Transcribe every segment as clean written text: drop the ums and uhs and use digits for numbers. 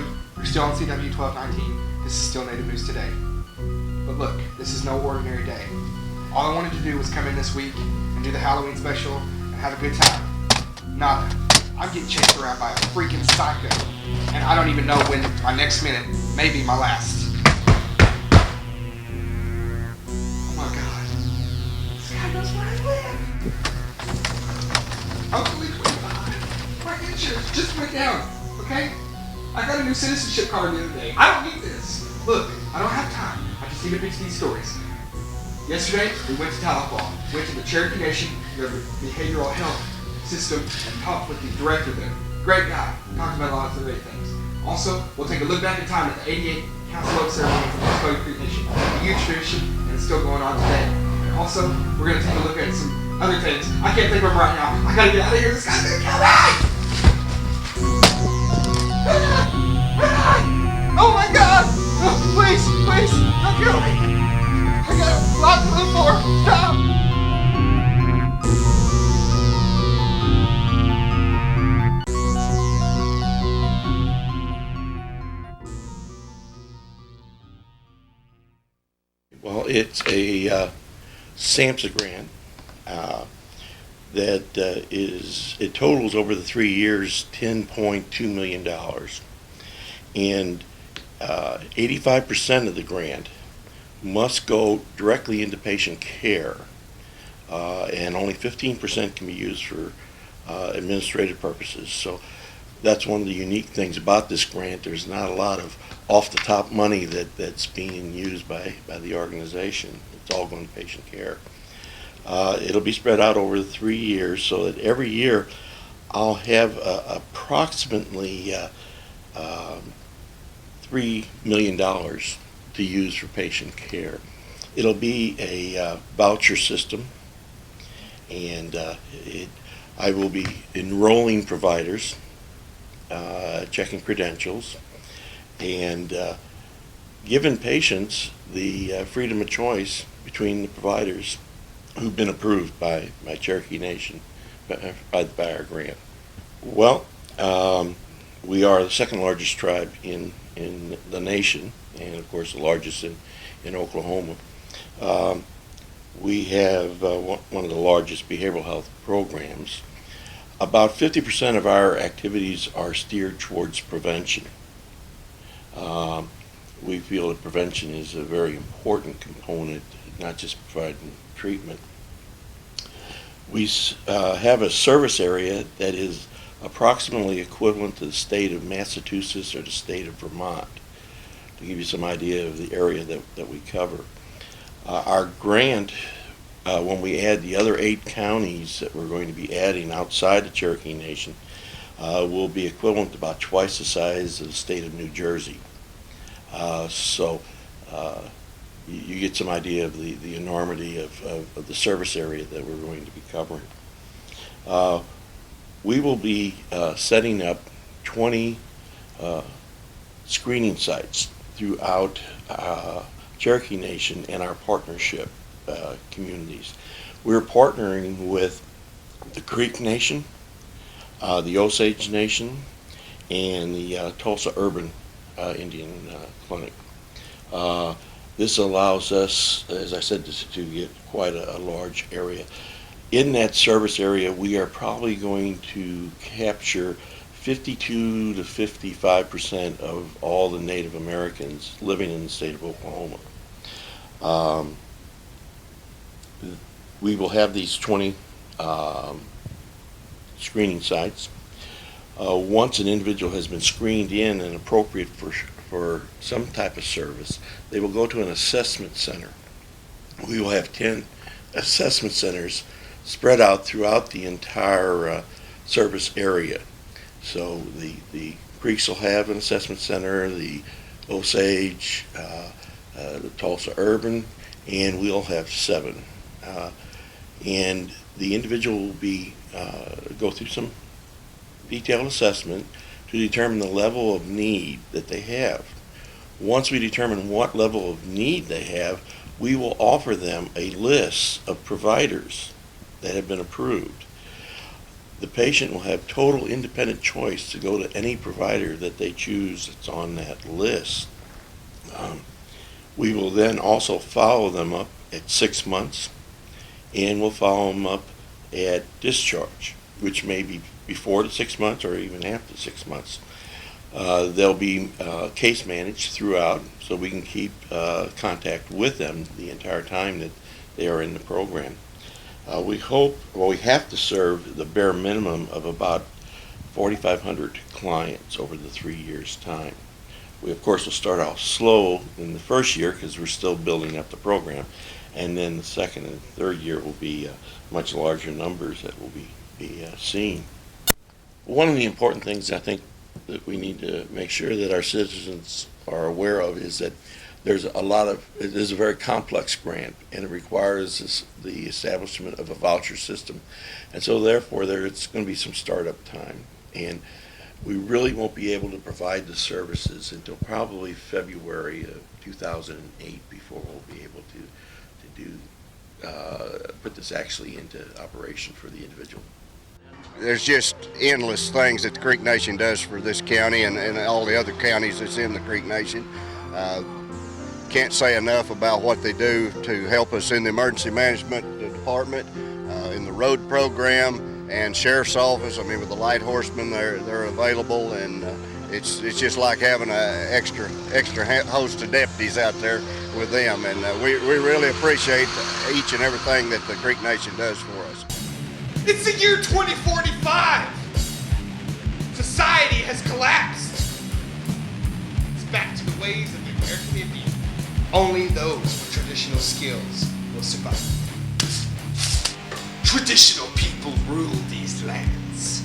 attorney. You're still on CW 1219. This is still Native News Today. But look, this is no ordinary day. All I wanted to do was come in this week and do the Halloween special and have a good time. Nada. I'm getting chased around by a freaking psycho. And I don't even know when my next minute may be my last. Oh my god. This guy knows where I live. Uncle Lee 25. My insurance just went down, okay? I got a new citizenship card the other day. I don't need this. Look, I don't have time. I just need to fix these stories. Yesterday, we went to Tahlequah, went to the Cherokee Nation, their behavioral health system, and talked with the director there. Great guy. Talked about a lot of great things. Also, we'll take a look back in time at the 88 Council Oak ceremony from the Muscogee Creek Nation. A huge tradition, and it's still going on today. And also, we're going to take a look at some other things. I can't think of them right now. I gotta get out of here. This guy's gonna kill me! Oh my god! Oh, please, don't kill me! I got a lot to live for! Stop! Well, it's a SAMHSA grant that it totals over the 3 years $10.2 million. And 85% of the grant must go directly into patient care, and only 15% can be used for administrative purposes. So that's one of the unique things about this grant. There's not a lot of off-the-top money that's being used by the organization. It's all going to patient care. It'll be spread out over the 3 years, so that every year I'll have approximately $3 million to use for patient care. It'll be a voucher system, and I will be enrolling providers, checking credentials, and giving patients the freedom of choice between the providers who've been approved by Cherokee Nation by our grant. Well, we are the second largest tribe in the nation, and of course the largest in Oklahoma. We have one of the largest behavioral health programs. About 50% of our activities are steered towards prevention. We feel that prevention is a very important component, not just providing treatment. We have a service area that is approximately equivalent to the state of Massachusetts or the state of Vermont, to give you some idea of the area that we cover. Our grant, when we add the other 8 counties that we're going to be adding outside the Cherokee Nation, will be equivalent to about twice the size of the state of New Jersey. So you get some idea of the enormity of the service area that we're going to be covering. We will be setting up 20 screening sites throughout Cherokee Nation and our partnership communities. We're partnering with the Creek Nation, the Osage Nation, and the Tulsa Urban Indian Clinic. This allows us, as I said, to get quite a large area. In that service area, we are probably going to capture 52 to 55% of all the Native Americans living in the state of Oklahoma. We will have these 20 screening sites. Once an individual has been screened in and appropriate for some type of service, they will go to an assessment center. We will have 10 assessment centers spread out throughout the entire service area. So the Creeks will have an assessment center, the Osage, the Tulsa Urban, and we'll have 7. And the individual will be go through some detailed assessment to determine the level of need that they have. Once we determine what level of need they have, we will offer them a list of providers that have been approved. The patient will have total independent choice to go to any provider that they choose that's on that list. We will then also follow them up at 6 months, and we'll follow them up at discharge, which may be before the 6 months or even after 6 months. They'll be case managed throughout, so we can keep contact with them the entire time that they are in the program. We have to serve the bare minimum of about 4,500 clients over the 3 years' time. We, of course, will start off slow in the first year because we're still building up the program, and then the second and third year will be much larger numbers that will be seen. One of the important things I think that we need to make sure that our citizens are aware of is that it is a very complex grant, and it requires the establishment of a voucher system. And so therefore it's going to be some startup time. And we really won't be able to provide the services until probably February of 2008 before we'll be able to put this actually into operation for the individual. There's just endless things that the Creek Nation does for this county and all the other counties that's in the Creek Nation. Can't say enough about what they do to help us in the emergency management department, in the road program, and sheriff's office. I mean, with the light horsemen, they're available, and it's just like having an extra host of deputies out there with them. And we really appreciate each and everything that the Creek Nation does for us. It's the year 2045. Society has collapsed. It's back to the ways of the American Indian. Only those with traditional skills will survive. Traditional people rule these lands.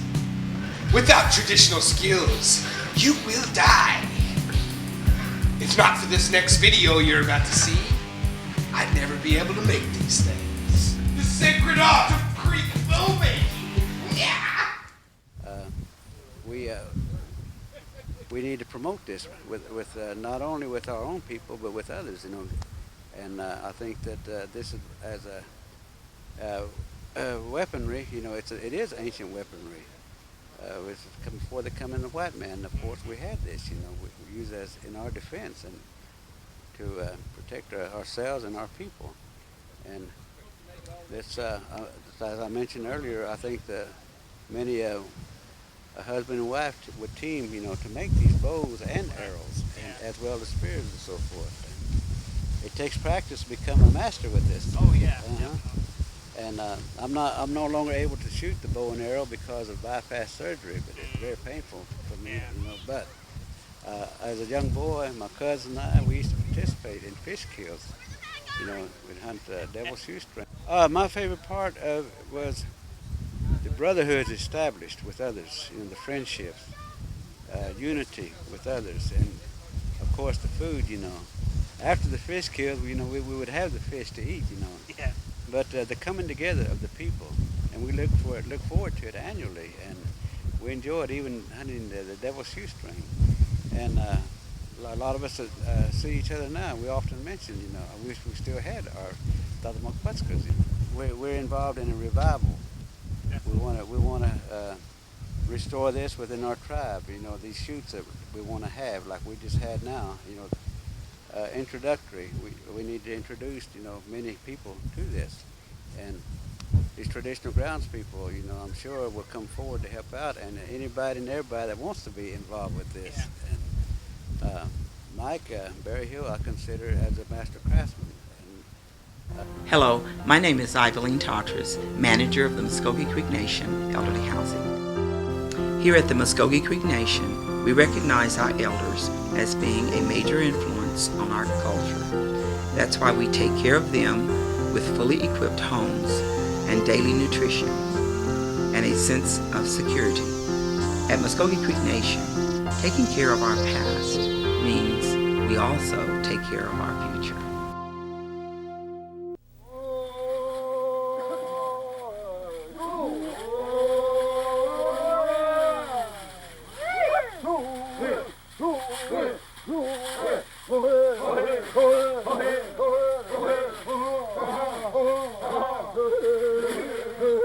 Without traditional skills, you will die. If not for this next video you're about to see, I'd never be able to make these things. The sacred art of Creek filmmaking. Yeah. We need to promote this with not only with our own people but with others, you know. And I think that this is as a weaponry, you know, it is ancient weaponry. Before they come in the white man, of course, we had this, you know, we use it as in our defense and to protect ourselves and our people. And this, as I mentioned earlier, I think that many a husband and wife would team, you know, to make these bows and arrows, and as well as spears and so forth. And it takes practice to become a master with this. Oh yeah. And I'm no longer able to shoot the bow and arrow because of bypass surgery, but it's very painful for me, you know. But as a young boy, my cousin and I, we used to participate in fish kills. You know, we'd hunt devil shoestring. My favorite part was the brotherhoods established with others, you know, the friendships, unity with others, and of course the food, you know. After the fish kills, you know, we would have the fish to eat, you know. Yeah. But the coming together of the people, and we look forward to it annually, and we enjoyed even hunting the devil shoestring. And a lot of us see each other now. We often mention, you know, I wish we still had our Tatamakpatskas. You know. We're involved in a revival. We want to restore this within our tribe. You know, these shoots that we want to have, like we just had now. You know, introductory. We need to introduce, you know, many people to this, and these traditional grounds people, you know, I'm sure will come forward to help out, and anybody and everybody that wants to be involved with this. Yeah. And Mike Berryhill, I consider as a master craftsman. Hello, my name is Iveline Tatras, manager of the Muskogee Creek Nation Elderly Housing. Here at the Muskogee Creek Nation, we recognize our elders as being a major influence on our culture. That's why we take care of them with fully equipped homes and daily nutrition and a sense of security. At Muskogee Creek Nation, taking care of our past means we also take care of our future.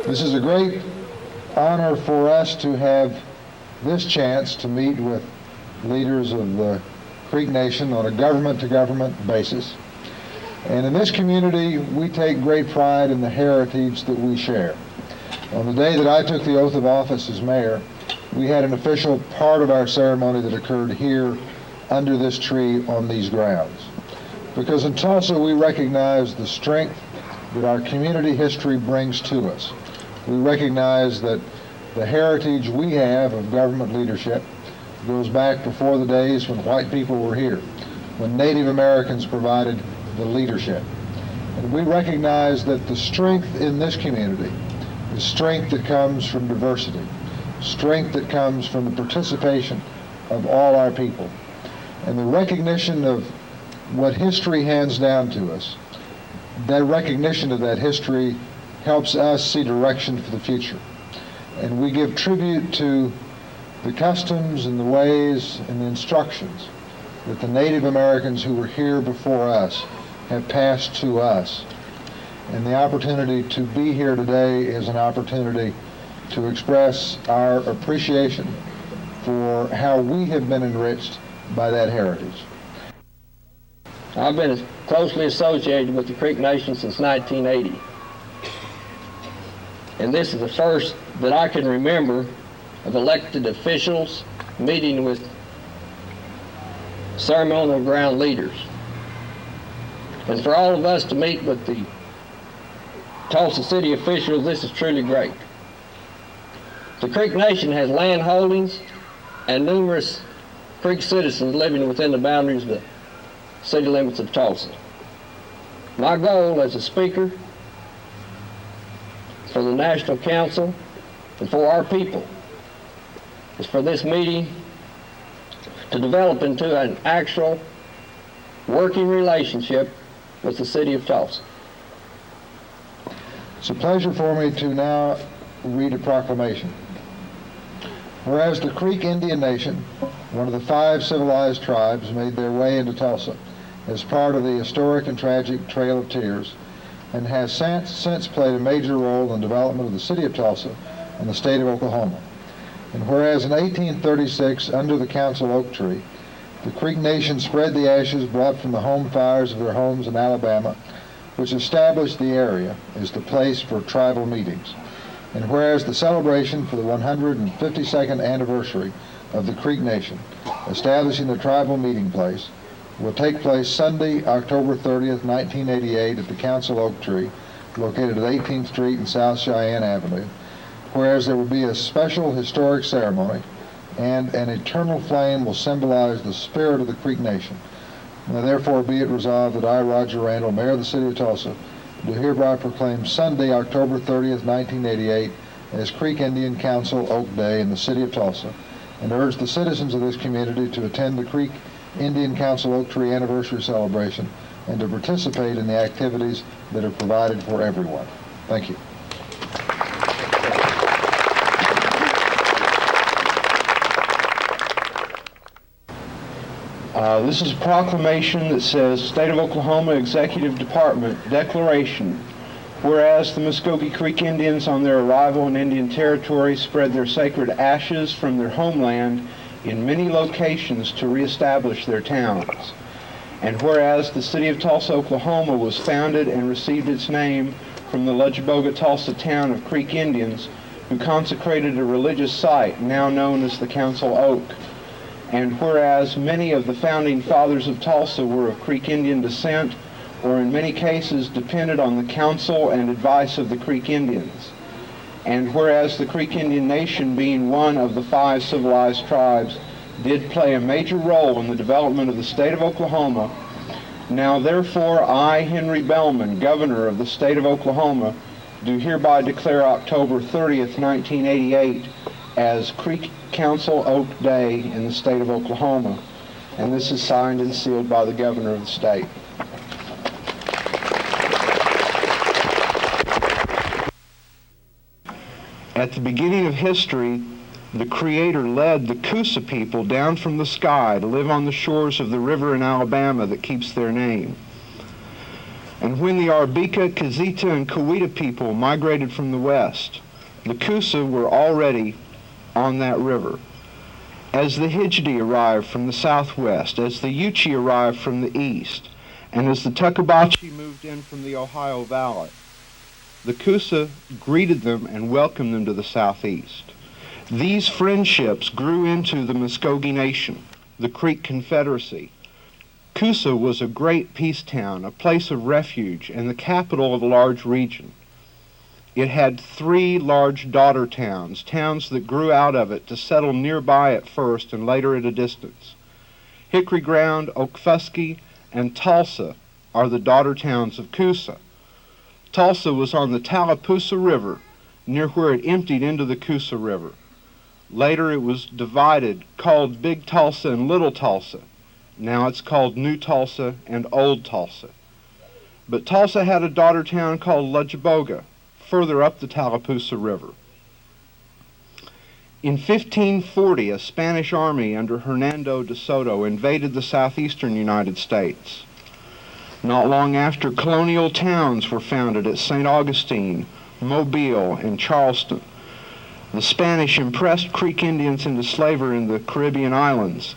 This is a great honor for us to have this chance to meet with leaders of the Creek Nation on a government-to-government basis. And in this community, we take great pride in the heritage that we share. On the day that I took the oath of office as mayor, we had an official part of our ceremony that occurred here under this tree on these grounds. Because in Tulsa, we recognize the strength that our community history brings to us. We recognize that the heritage we have of government leadership goes back before the days when white people were here, when Native Americans provided the leadership. And we recognize that the strength in this community is strength that comes from diversity, strength that comes from the participation of all our people. And the recognition of what history hands down to us, that recognition of that history helps us see direction for the future. And we give tribute to the customs and the ways and the instructions that the Native Americans who were here before us have passed to us. And the opportunity to be here today is an opportunity to express our appreciation for how we have been enriched by that heritage. I've been closely associated with the Creek Nation since 1980. And this is the first that I can remember of elected officials meeting with ceremonial ground leaders. And for all of us to meet with the Tulsa City officials, this is truly great. The Creek Nation has land holdings and numerous Creek citizens living within the boundaries of the city limits of Tulsa. My goal as a speaker for the National Council and for our people is for this meeting to develop into an actual working relationship with the city of Tulsa. It's a pleasure for me to now read a proclamation. Whereas the Creek Indian Nation, one of the 5 civilized tribes, made their way into Tulsa as part of the historic and tragic Trail of Tears, and has since played a major role in the development of the city of Tulsa and the state of Oklahoma. And whereas in 1836, under the council oak tree, the Creek Nation spread the ashes brought from the home fires of their homes in Alabama, which established the area as the place for tribal meetings. And whereas the celebration for the 152nd anniversary of the Creek Nation, establishing the tribal meeting place, will take place Sunday, October 30th, 1988 at the Council Oak Tree, located at 18th Street and South Cheyenne Avenue, whereas there will be a special historic ceremony and an eternal flame will symbolize the spirit of the Creek Nation. Now therefore be it resolved that I, Roger Randall, Mayor of the City of Tulsa, do hereby proclaim Sunday, October 30th, 1988 as Creek Indian Council Oak Day in the City of Tulsa, and urge the citizens of this community to attend the Creek Indian Council Oak Tree Anniversary Celebration and to participate in the activities that are provided for everyone. Thank you. This is a proclamation that says, State of Oklahoma Executive Department Declaration. Whereas the Muskogee Creek Indians on their arrival in Indian Territory spread their sacred ashes from their homeland in many locations to reestablish their towns. And whereas the city of Tulsa, Oklahoma was founded and received its name from the Lutchboga Tulsa town of Creek Indians who consecrated a religious site now known as the Council Oak. And whereas many of the founding fathers of Tulsa were of Creek Indian descent, or in many cases depended on the counsel and advice of the Creek Indians. And whereas the Creek Indian Nation, being one of the 5 civilized tribes, did play a major role in the development of the state of Oklahoma, now therefore I, Henry Bellman, Governor of the state of Oklahoma, do hereby declare October 30th, 1988 as Creek Council Oak Day in the state of Oklahoma. And this is signed and sealed by the Governor of the state. At the beginning of history, the Creator led the Coosa people down from the sky to live on the shores of the river in Alabama that keeps their name. And when the Arbeca, Kizita, and Coweta people migrated from the west, The Coosa were already on that river. As the Hidjeti arrived from the southwest, as the Yuchi arrived from the east, and as the Tuckabachi moved in from the Ohio Valley, the Coosa greeted them and welcomed them to the southeast. These friendships grew into the Muskogee Nation, the Creek Confederacy. Coosa was a great peace town, a place of refuge, and the capital of a large region. It had 3 large daughter towns, towns that grew out of it to settle nearby at first and later at a distance. Hickory Ground, Okfuskee, and Tulsa are the daughter towns of Coosa. Tulsa was on the Tallapoosa River, near where it emptied into the Coosa River. Later it was divided, called Big Tulsa and Little Tulsa. Now it's called New Tulsa and Old Tulsa. But Tulsa had a daughter town called Lutchboga, further up the Tallapoosa River. In 1540, a Spanish army under Hernando de Soto invaded the southeastern United States. Not long after, colonial towns were founded at St. Augustine, Mobile, and Charleston. The Spanish impressed Creek Indians into slavery in the Caribbean islands,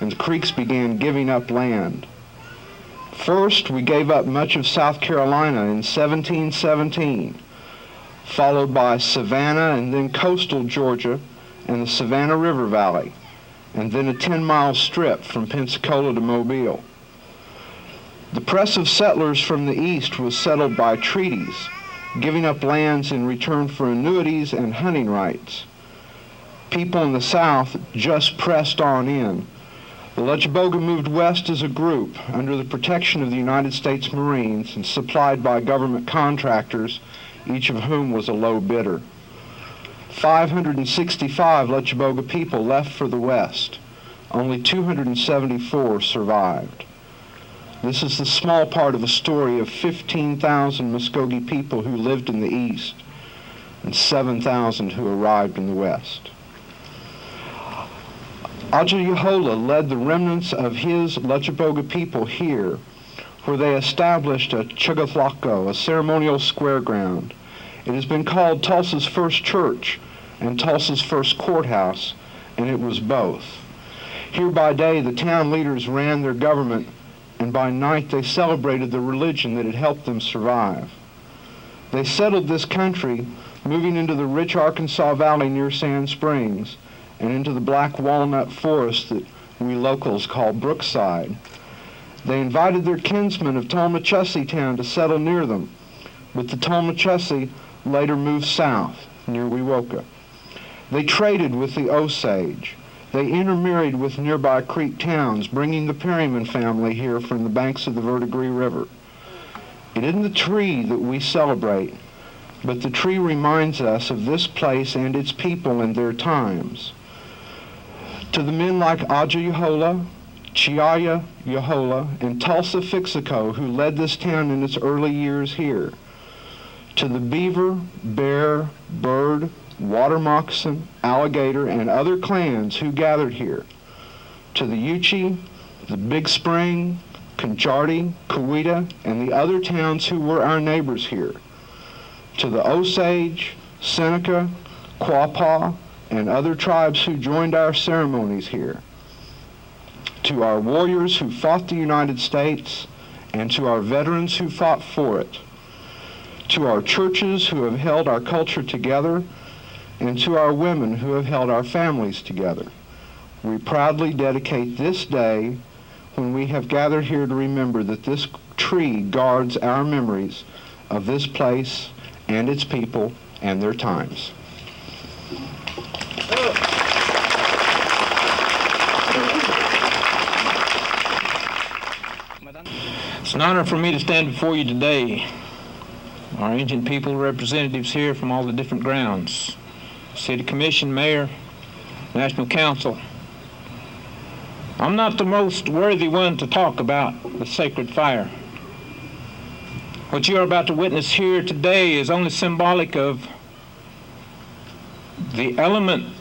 and the Creeks began giving up land. First, we gave up much of South Carolina in 1717, followed by Savannah and then coastal Georgia and the Savannah River Valley, and then a 10-mile strip from Pensacola to Mobile. The press of settlers from the east was settled by treaties, giving up lands in return for annuities and hunting rights. People in the south just pressed on in. The Lutchboga moved west as a group under the protection of the United States Marines and supplied by government contractors, each of whom was a low bidder. 565 Lutchboga people left for the west. Only 274 survived. This is the small part of a story of 15,000 Muskogee people who lived in the east and 7,000 who arrived in the west. Ajayahola led the remnants of his Lutchboga people here, where they established a Chugaflaco, a ceremonial square ground. It has been called Tulsa's first church and Tulsa's first courthouse, and it was both. Here by day, the town leaders ran their government, and by night they celebrated the religion that had helped them survive. They settled this country, moving into the rich Arkansas Valley near Sand Springs and into the black walnut forest that we locals call Brookside. They invited their kinsmen of Tolmachussee town to settle near them, but the Tolmachussee later moved south near Wewoka. They traded with the Osage. They intermarried with nearby Creek towns, bringing the Perryman family here from the banks of the Verdigris River. It isn't the tree that we celebrate, but the tree reminds us of this place and its people and their times. To the men like Ajayahola, Chiaya Yahola, and Tulsa Fixico, who led this town in its early years here. To the beaver, bear, bird, water moccasin, alligator, and other clans who gathered here. To the Yuchi, the Big Spring, Conjarty, Coweta, and the other towns who were our neighbors here. To the Osage, Seneca, Quapaw, and other tribes who joined our ceremonies here. To our warriors who fought the United States, and to our veterans who fought for it. To our churches who have held our culture together, and to our women who have held our families together. We proudly dedicate this day when we have gathered here to remember that this tree guards our memories of this place and its people and their times. It's an honor for me to stand before you today. Our Indian people representatives here from all the different grounds. City Commission, Mayor, National Council. I'm not the most worthy one to talk about the sacred fire. What you're about to witness here today is only symbolic of the element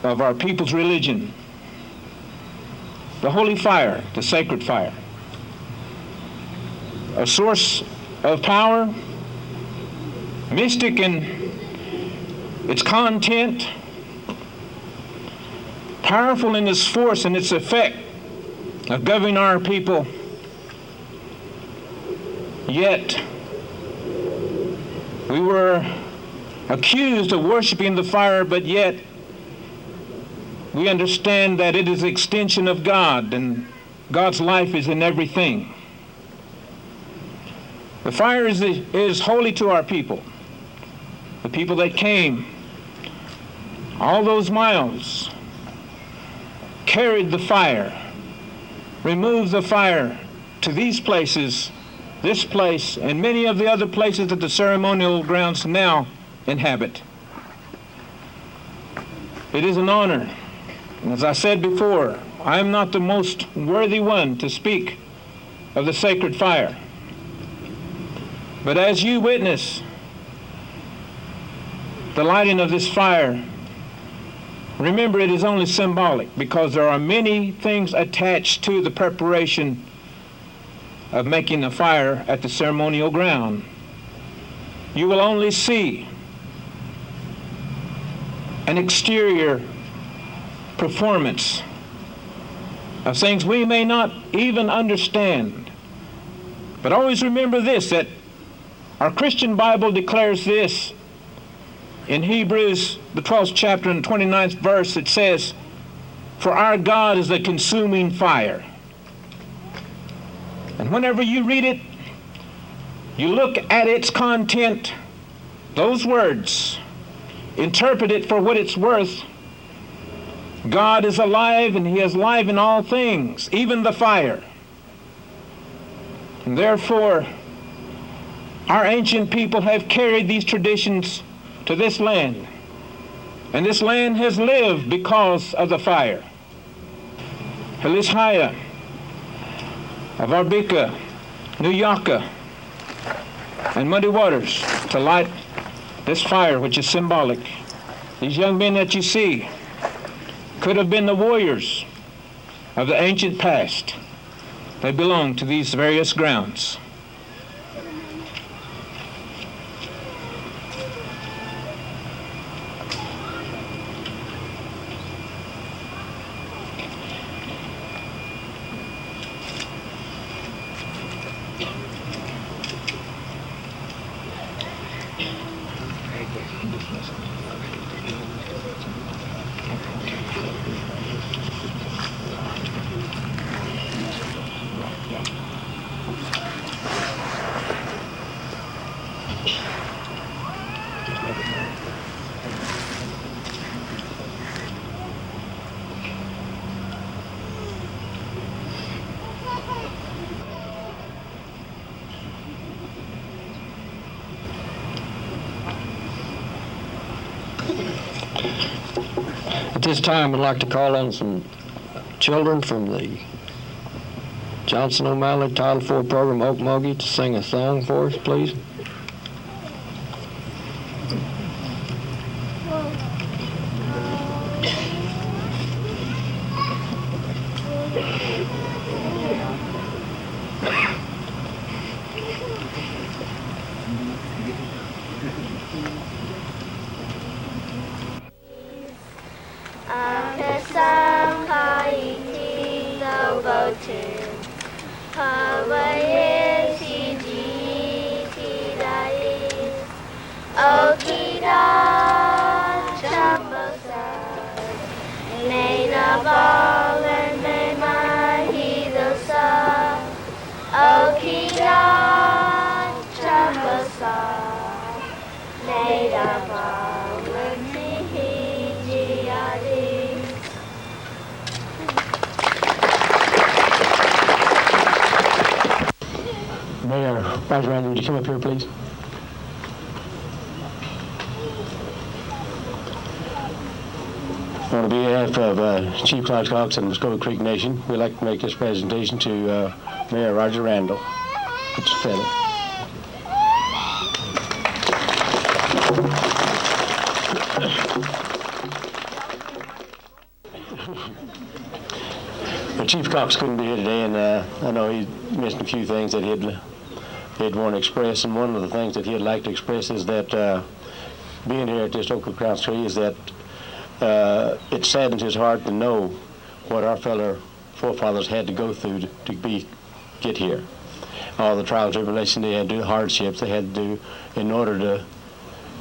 of our people's religion. The holy fire, the sacred fire. A source of power, mystic and its content, powerful in its force and its effect of governing our people, yet we were accused of worshiping the fire, but yet we understand that it is an extension of God, and God's life is in everything. The fire is holy to our people, the people that came all those miles, carried the fire, removed the fire to these places, this place, and many of the other places that the ceremonial grounds now inhabit. It is an honor. And as I said before, I am not the most worthy one to speak of the sacred fire. But as you witness the lighting of this fire, remember it is only symbolic, because there are many things attached to the preparation of making a fire at the ceremonial ground. You will only see an exterior performance of things we may not even understand. But always remember this, that our Christian Bible declares this in Hebrews, the 12th chapter and 29th verse. It says, "For our God is a consuming fire." And whenever you read it, you look at its content, those words, interpret it for what it's worth. God is alive, and He is alive in all things, even the fire. And therefore, our ancient people have carried these traditions to this land. And this land has lived because of the fire. Helishaya, Avarbika, Nuyaka, and Muddy Waters to light this fire, which is symbolic. These young men that you see could have been the warriors of the ancient past. They belong to these various grounds. At this time, I'd like to call on some children from the Johnson O'Malley Title IV program, Okmulgee, to sing a song for us, please. Mayor Vice Randy, would you come up here, please? On behalf of Chief Clark Cox and the Muskogee Creek Nation, we'd like to make this presentation to Mayor Roger Randall. Mr. Fennell. Well, Chief Cox couldn't be here today, and I know he missed a few things that he'd want to express, and one of the things that he'd like to express is that being here at this Oak Crown Tree is that it saddens his heart to know what our fellow forefathers had to go through to get here. All the trials and tribulations they had to do, hardships they had to do in order to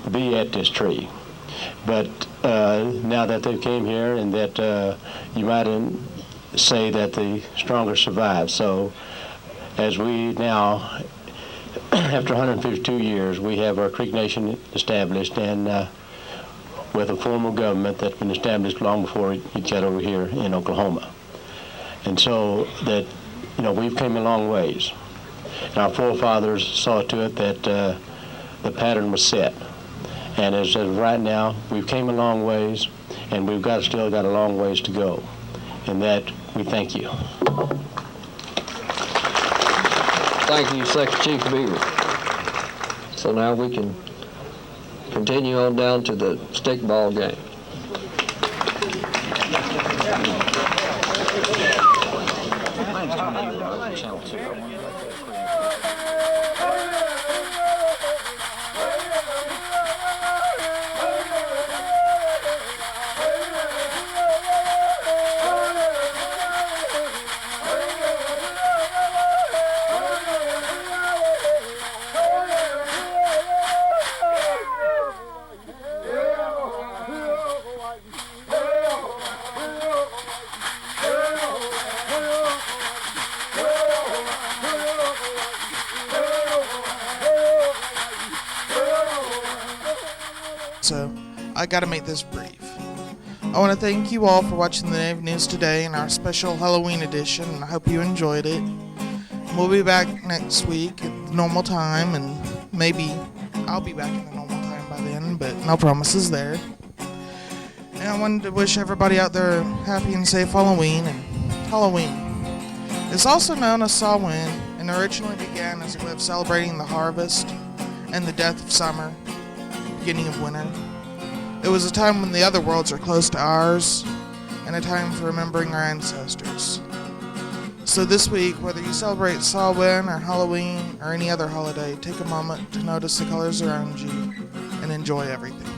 be at this tree. But now that they came here, and that you might say that the stronger survive. So as we now, after 152 years, we have our Creek Nation established, and with a formal government that's been established long before it got over here in Oklahoma. And so that, we've come a long ways. And our forefathers saw to it that the pattern was set. And as of right now, we've came a long ways, and we've still got a long ways to go. And that, we thank you. Thank you, Second Chief Beaver. So now we can continue on down to the stickball game. So I gotta make this brief. I want to thank you all for watching the Native News today in our special Halloween edition, and I hope you enjoyed it. We'll be back next week at the normal time, and maybe I'll be back in the normal time by then, but no promises there. And I wanted to wish everybody out there a happy and safe Halloween. And Halloween is also known as Samhain, and originally began as a way of celebrating the harvest and the death of summer, beginning of winter. It was a time when the other worlds are close to ours, and a time for remembering our ancestors. So this week, whether you celebrate Samhain or Halloween or any other holiday, take a moment to notice the colors around you and enjoy everything.